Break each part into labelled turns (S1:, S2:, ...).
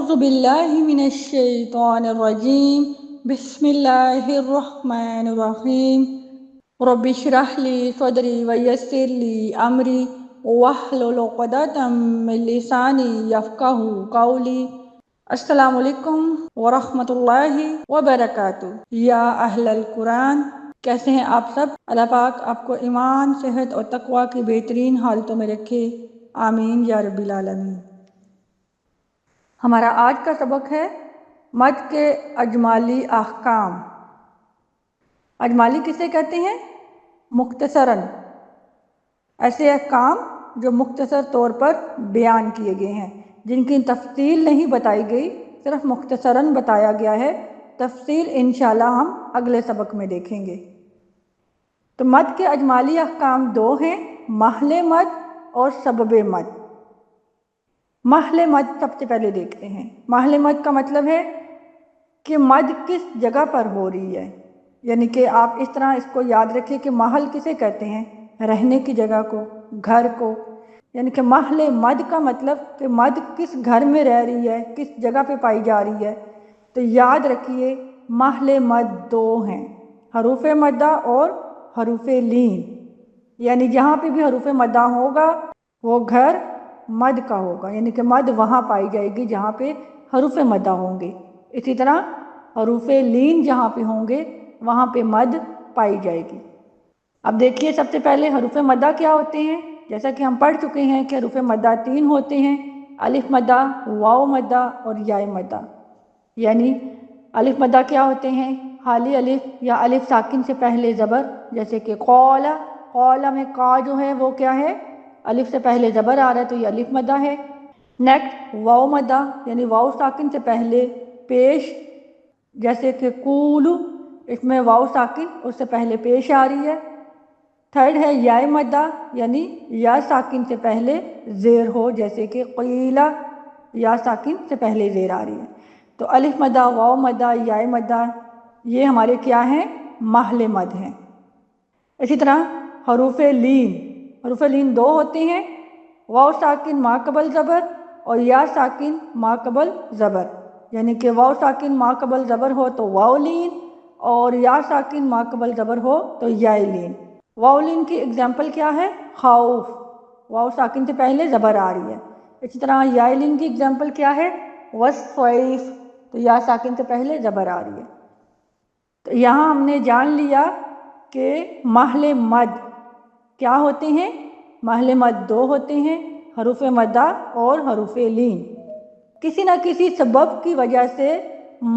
S1: أعوذ بالله من الشيطان الرجيم بسم الله الرحمن الرحيم رب اشرح لي صدري ويسر لي أمري واحلل عقدة من لساني يفقهوا قولي السلام علیکم ورحمۃ اللہ وبرکاتہ۔ یا اہل القرآن، کیسے ہیں آپ سب؟ اللہ پاک آپ کو ایمان، صحت اور تقوی کی بہترین حالتوں میں رکھے، آمین یا رب العالمین۔ ہمارا آج کا سبق ہے مد کے اجمالی احکام۔ اجمالی کسے کہتے ہیں؟ مختصراً ایسے احکام جو مختصر طور پر بیان کیے گئے ہیں، جن کی تفصیل نہیں بتائی گئی، صرف مختصراً بتایا گیا ہے۔ تفصیل انشاءاللہ ہم اگلے سبق میں دیکھیں گے۔ تو مد کے اجمالی احکام دو ہیں، محل مد اور سبب مد۔ محل مد سب سے پہلے دیکھتے ہیں۔ محل مد کا مطلب ہے کہ مد کس جگہ پر ہو رہی ہے، یعنی کہ آپ اس طرح اس کو یاد رکھیں کہ محل کسے کہتے ہیں؟ رہنے کی جگہ کو، گھر کو، یعنی کہ محل مد کا مطلب کہ مد کس گھر میں رہ رہی ہے، کس جگہ پہ پائی جا رہی ہے۔ تو یاد رکھیے محل مد دو ہیں، حروف مدہ اور حروف لین، یعنی جہاں پہ بھی حروف مدہ ہوگا وہ گھر مد کا ہوگا، یعنی کہ مد وہاں پائی جائے گی جہاں پہ حروف مدہ ہوں گے۔ اسی طرح حروف لین جہاں پہ ہوں گے وہاں پہ مد پائی جائے گی۔ اب دیکھیے سب سے پہلے حروف مدہ کیا ہوتے ہیں۔ جیسا کہ ہم پڑھ چکے ہیں کہ حروف مدہ تین ہوتے ہیں، الف مدہ، واو مدہ اور یا مدہ۔ یعنی الف مدہ کیا ہوتے ہیں؟ خالی الف یا الف ساکن سے پہلے زبر، جیسے کہ قول، قول میں کا جو ہے وہ کیا ہے؟ الف سے پہلے زبر آ رہا ہے تو یہ الف مدہ ہے۔ نیکسٹ واو مدہ، یعنی واو ساکن سے پہلے پیش، جیسے کہ قولو، اس میں واو ساکن اس سے پہلے پیش آ رہی ہے۔ تھرڈ ہے یا مدہ، یعنی یا ساکن سے پہلے زیر ہو، جیسے کہ قیلہ، یا ساکن سے پہلے زیر آ رہی ہے۔ تو الف مدہ، واو مدہ، یا مدہ، یہ ہمارے کیا ہیں؟ محل مد ہیں۔ اسی طرح حروف لین، حروف لین دو ہوتے ہیں، واو ساکن ما قبل زبر اور یا ساکن ما قبل زبر، یعنی کہ واو ساکن ما قبل زبر ہو تو واو لین، اور یا ساکن ما قبل زبر ہو تو یا لین۔ واو لین کی اگزامپل کیا ہے؟ خوف، واو ساکن سے پہلے زبر آ رہی ہے۔ اسی طرح یا لین کی اگزامپل کیا ہے؟ والصیف، تو یا ساکن سے پہلے زبر آ رہی ہے۔ تو یہاں ہم نے جان لیا کہ محل مد کیا ہوتے ہیں؟ محل مد دو ہوتے ہیں، حروف مدہ اور حروف لین۔ کسی نہ کسی سبب کی وجہ سے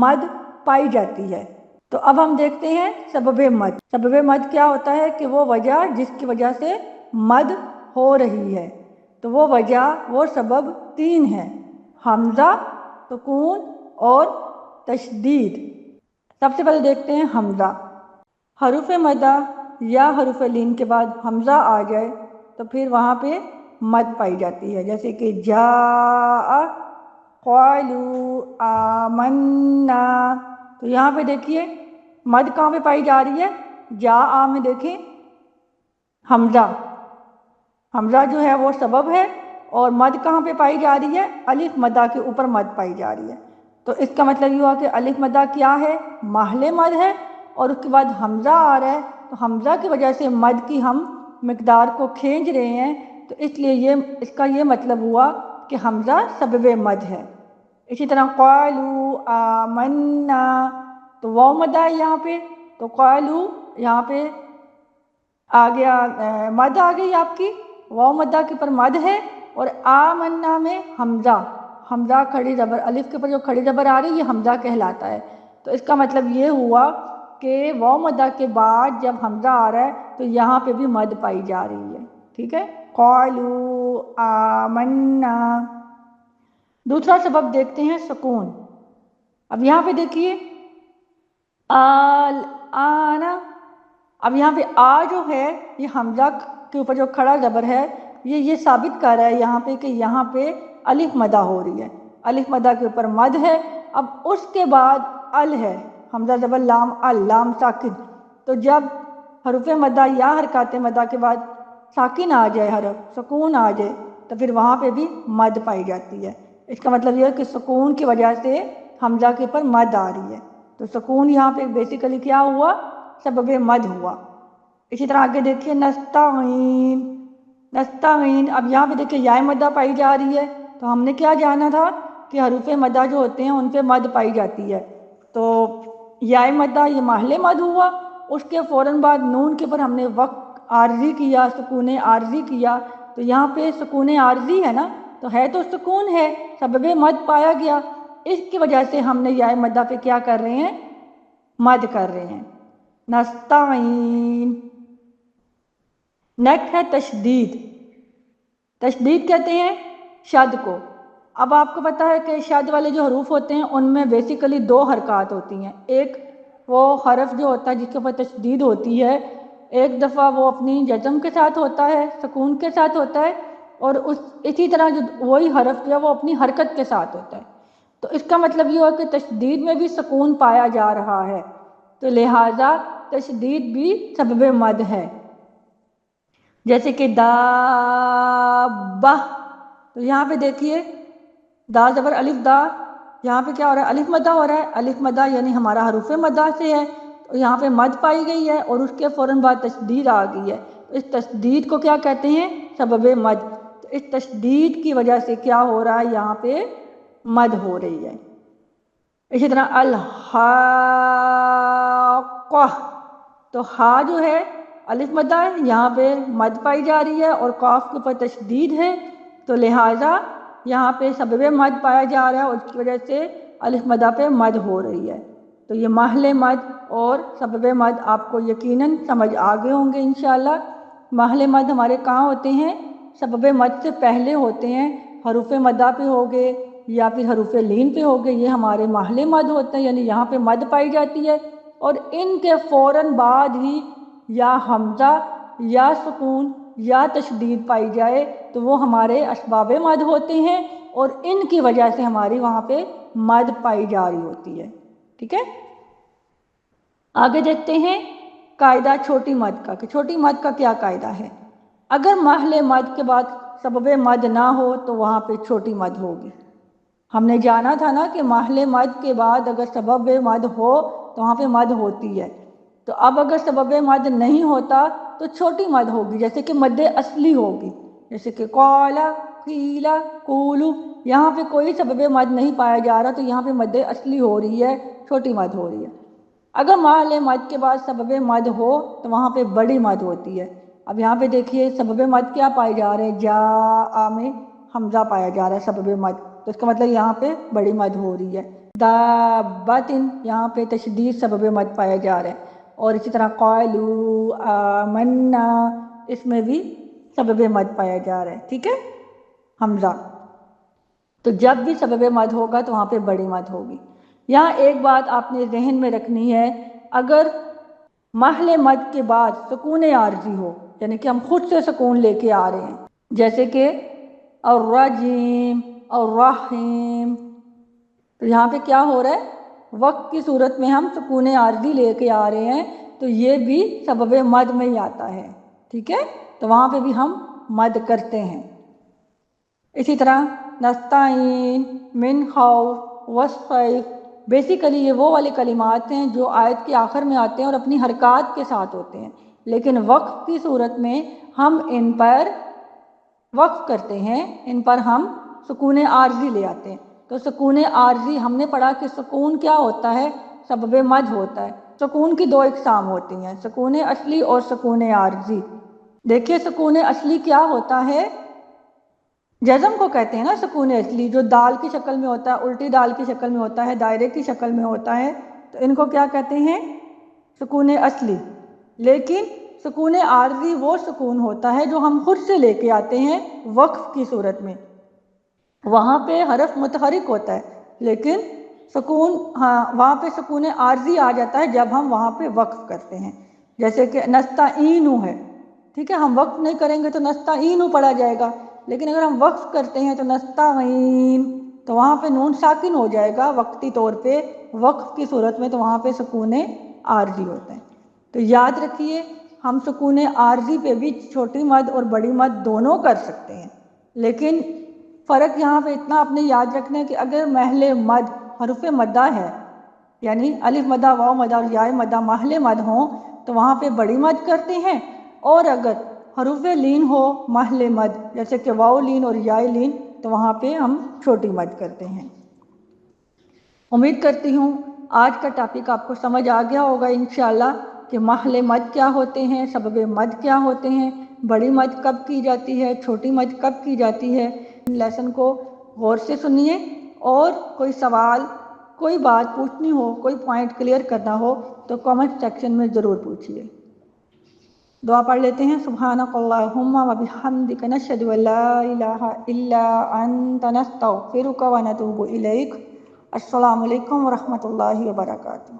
S1: مد پائی جاتی ہے۔ تو اب ہم دیکھتے ہیں سبب مد۔ سبب مد کیا ہوتا ہے کہ وہ وجہ جس کی وجہ سے مد ہو رہی ہے۔ تو وہ وجہ، وہ سبب تین ہیں، حمزہ، سکون اور تشدید۔ سب سے پہلے دیکھتے ہیں حمزہ۔ حروف مدہ یا حروف لین کے بعد حمزہ آ جائے تو پھر وہاں پہ مد پائی جاتی ہے، جیسے کہ جاء، قالوا آمنا۔ تو یہاں پہ دیکھیے مد کہاں پہ پائی جا رہی ہے؟ جاء میں دیکھیں حمزہ، حمزہ جو ہے وہ سبب ہے، اور مد کہاں پہ پائی جا رہی ہے؟ الف مدہ کے اوپر مد پائی جا رہی ہے۔ تو اس کا مطلب یہ ہوا کہ الف مدہ کیا ہے؟ محل مد ہے، اور اس کے بعد حمزہ آ رہا ہے، تو حمزہ کی وجہ سے مد کی ہم مقدار کو کھینچ رہے ہیں، تو اس لیے اس کا یہ مطلب ہوا کہ حمزہ سبب مد ہے۔ اسی طرح قالوا آمنا، تو واو مدہ ہے یہاں پہ، تو قالوا یہاں پہ آ گیا، مد آ گئی آپ کی، واو مدہ کے اوپر مد ہے، اور آمنا میں حمزہ، حمزہ کھڑی زبر، الف کے اوپر جو کھڑی زبر آ رہی ہے یہ حمزہ کہلاتا ہے۔ تو اس کا مطلب یہ ہوا کہ واو مدہ کے بعد جب حمزہ آ رہا ہے تو یہاں پہ بھی مد پائی جا رہی ہے، ٹھیک ہے۔ قالوا آمنا۔ دوسرا سبب دیکھتے ہیں سکون۔ اب یہاں پہ دیکھیے الآن، اب یہاں پہ آ جو ہے یہ حمزہ کے اوپر جو کھڑا زبر ہے یہ ثابت کر رہا ہے یہاں پہ کہ یہاں پہ الف مدہ ہو رہی ہے، الف مدہ کے اوپر مد ہے۔ اب اس کے بعد ال ہے، حمزہ زبر لام، لام ساکن، تو جب حروف مدہ یا حرکات مدہ کے بعد ساکن آ جائے، حرف سکون آ جائے، تو پھر وہاں پہ بھی مد پائی جاتی ہے۔ اس کا مطلب یہ ہے کہ سکون کی وجہ سے حمزہ کے اوپر مد آ رہی ہے، تو سکون یہاں پہ بیسیکلی کیا ہوا؟ سبب مد ہوا۔ اسی طرح آگے دیکھیے نستعین، نستعین، اب یہاں پہ دیکھیے یا مدہ پائی جا رہی ہے، تو ہم نے کیا جانا تھا کہ حروف مدہ جو ہوتے ہیں ان پہ مد پائی جاتی ہے، تو یا مدہ یہ محل مد ہوا، اس کے فوراً بعد نون کے پر ہم نے وقت عارضی کیا، سکون عارضی کیا، تو یہاں پہ سکون عارضی ہے نا، تو ہے تو سکون ہے، سبب مد پایا گیا، اس کی وجہ سے ہم نے یا مدہ پہ کیا کر رہے ہیں؟ مد کر رہے ہیں۔ نستعین۔ نیکسٹ ہے تشدید۔ تشدید کہتے ہیں شد کو۔ اب آپ کو پتہ ہے کہ شد والے جو حروف ہوتے ہیں ان میں بیسیکلی دو حرکات ہوتی ہیں، ایک وہ حرف جو ہوتا ہے جس کے اوپر تشدید ہوتی ہے، ایک دفعہ وہ اپنی جزم کے ساتھ ہوتا ہے، سکون کے ساتھ ہوتا ہے، اور اسی طرح جو وہی حرف جو ہے وہ اپنی حرکت کے ساتھ ہوتا ہے، تو اس کا مطلب یہ ہوا کہ تشدید میں بھی سکون پایا جا رہا ہے، تو لہٰذا تشدید بھی سبب مد ہے۔ جیسے کہ دابہ، تو یہاں پہ دیکھیے دا زبر الف دا، یہاں پہ کیا ہو رہا ہے؟ الف مدہ ہو رہا ہے، الف مدہ یعنی ہمارا حروف مدہ سے ہے، تو یہاں پہ مد پائی گئی ہے اور اس کے فوراً بعد تشدید آ گئی ہے، تو اس تشدید کو کیا کہتے ہیں؟ سبب مد۔ تو اس تشدید کی وجہ سے کیا ہو رہا ہے؟ یہاں پہ مد ہو رہی ہے۔ اسی طرح الحاقہ، تو ہا جو ہے الف مدہ ہے، یہاں پہ مد پائی جا رہی ہے اور قاف کے اوپر تشدید ہے، تو لہٰذا یہاں پہ سبب مد پایا جا رہا ہے اور اس کی وجہ سے الف مدہ پہ مد ہو رہی ہے، تو یہ محل مد اور سبب مد آپ کو یقیناً سمجھ آگے ہوں گے انشاءاللہ۔ محل مد ہمارے کہاں ہوتے ہیں؟ سبب مد سے پہلے ہوتے ہیں، حروف مدہ پہ ہو گئے یا پھر حروف لین پہ ہو گئے، یہ ہمارے محل مد ہوتے ہیں، یعنی یہاں پہ مد پائی جاتی ہے اور ان کے فوراً بعد ہی یا حمزہ یا سکون یا تشدید پائی جائے تو وہ ہمارے اسباب مد ہوتے ہیں اور ان کی وجہ سے ہماری وہاں پہ مد پائی جا رہی ہوتی ہے، ٹھیک ہے۔ آگے دیکھتے ہیں قاعدہ چھوٹی مد کا، کہ چھوٹی مد کا کیا قاعدہ ہے۔ اگر محل مد کے بعد سبب مد نہ ہو تو وہاں پہ چھوٹی مد ہوگی۔ ہم نے جانا تھا نا کہ محل مد کے بعد اگر سبب مد ہو تو وہاں پہ مد ہوتی ہے، تو اب اگر سبب مد نہیں ہوتا تو چھوٹی مد ہوگی، جیسے کہ مد اصلی ہوگی، جیسے کہ قالا، قیلا، قولو، یہاں پہ کوئی سبب مد نہیں پایا جا رہا تو یہاں پہ مد اصلی ہو رہی ہے، چھوٹی مد ہو رہی ہے۔ اگر محل مد کے بعد سبب مد ہو تو وہاں پہ بڑی مد ہوتی ہے۔ اب یہاں پہ دیکھیے سبب مد کیا پائے جا رہے ہیں؟ جاء میں حمزہ پایا جا رہا ہے سبب مد، تو اس کا مطلب یہاں پہ بڑی مد ہو رہی ہے۔ دابتن، یہاں پہ تشدید سبب مد پایا جا رہا ہے، اور اسی طرح قالوا آمنا، اس میں بھی سبب مد پایا جا رہا ہے، ٹھیک ہے، حمزہ۔ تو جب بھی سبب مد ہوگا تو وہاں پہ بڑی مد ہوگی۔ یہاں ایک بات آپ نے ذہن میں رکھنی ہے، اگر محل مد کے بعد سکون عارضی ہو، یعنی کہ ہم خود سے سکون لے کے آ رہے ہیں، جیسے کہ الرجیم، الرحیم، تو یہاں پہ کیا ہو رہا ہے؟ وقت کی صورت میں ہم سکون عارضی لے کے آ رہے ہیں، تو یہ بھی سبب مد میں ہی آتا ہے، ٹھیک ہے، تو وہاں پہ بھی ہم مد کرتے ہیں۔ اسی طرح نستعین، من خوف، والصیف، بیسیکلی یہ وہ والے کلمات ہیں جو آیت کے آخر میں آتے ہیں اور اپنی حرکات کے ساتھ ہوتے ہیں، لیکن وقف کی صورت میں ہم ان پر وقف کرتے ہیں، ان پر ہم سکون عارضی لے آتے ہیں۔ تو سکون عارضی ہم نے پڑھا کہ سکون کیا ہوتا ہے؟ سبب مد ہوتا ہے۔ سکون کی دو اقسام ہوتی ہیں، سکون اصلی اور سکون عارضی۔ دیکھیے سکون اصلی کیا ہوتا ہے؟ جزم کو کہتے ہیں نا سکون اصلی، جو دال کی شکل میں ہوتا ہے، الٹی دال کی شکل میں ہوتا ہے، دائرے کی شکل میں ہوتا ہے، تو ان کو کیا کہتے ہیں؟ سکون اصلی۔ لیکن سکون عارضی وہ سکون ہوتا ہے جو ہم خود سے لے کے آتے ہیں وقف کی صورت میں، وہاں پہ حرف متحرک ہوتا ہے، لیکن سکون وہاں پہ سکون عارضی آ جاتا ہے جب ہم وہاں پہ وقف کرتے ہیں، جیسے کہ نستعین ہے، ٹھیک ہے، ہم وقف نہیں کریں گے تو نستعین پڑھا جائے گا، لیکن اگر ہم وقف کرتے ہیں تو نستعین، تو وہاں پہ نون ساکن ہو جائے گا وقتی طور پہ وقف کی صورت میں، تو وہاں پہ سکون عارضی ہوتا ہے۔ تو یاد رکھیے ہم سکون عارضی پہ بھی چھوٹی مد اور بڑی مد دونوں کر سکتے ہیں، لیکن فرق یہاں پہ اتنا آپ نے یاد رکھنا ہے کہ اگر محل مد حروف مدہ ہے، یعنی الف مدہ، واو مدہ اور یا مدہ محل مد ہوں تو وہاں پہ بڑی مد کرتے ہیں، اور اگر حروف لین ہو محل مد جیسے کہ واو لین اور یا لین تو وہاں پہ ہم چھوٹی مد کرتے ہیں۔ امید کرتی ہوں آج کا ٹاپک آپ کو سمجھ آ گیا ہوگا انشاءاللہ کہ محل مد کیا ہوتے ہیں، سبب مد کیا ہوتے ہیں، بڑی مد کب کی جاتی ہے، چھوٹی مد کب کی جاتی ہے۔ لیسن کو غور سے سنیے، اور کوئی سوال، کوئی بات پوچھنی ہو، کوئی پوائنٹ کلیئر کرنا ہو تو کامنٹ سیکشن میں ضرور پوچھیے۔ دعا پڑھ لیتے ہیں۔ سبحانک اللہم و بحمدک نشہد ان لا الہ الا انت نستغفرک و نتوب الیک۔ السلام علیکم ورحمۃ اللہ وبرکاتہ۔